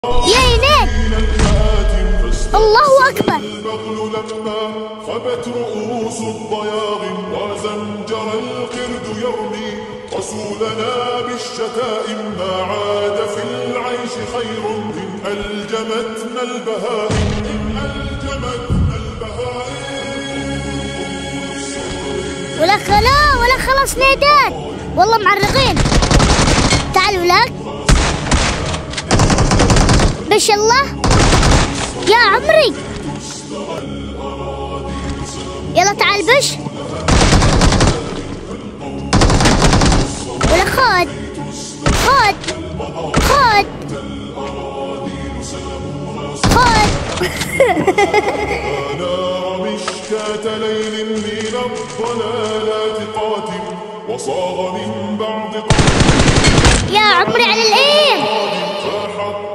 يا عينيك، الله أكبر. البغل لما خبت رؤوس الضياغ وزمجر القرد يرمي رسولنا بالشتائم. ما عاد في العيش خير إن ألجمتنا البهائم، إن ألجمتنا البهائم. ولا خلاص نادات، والله معرقين. تعال ولاك بش الله يا عمري، يلا تعال بش. ولا خد نار مشكاة ليل من الضلالات قاتم وصاغ من بعد يا عمري على الإيم. فحط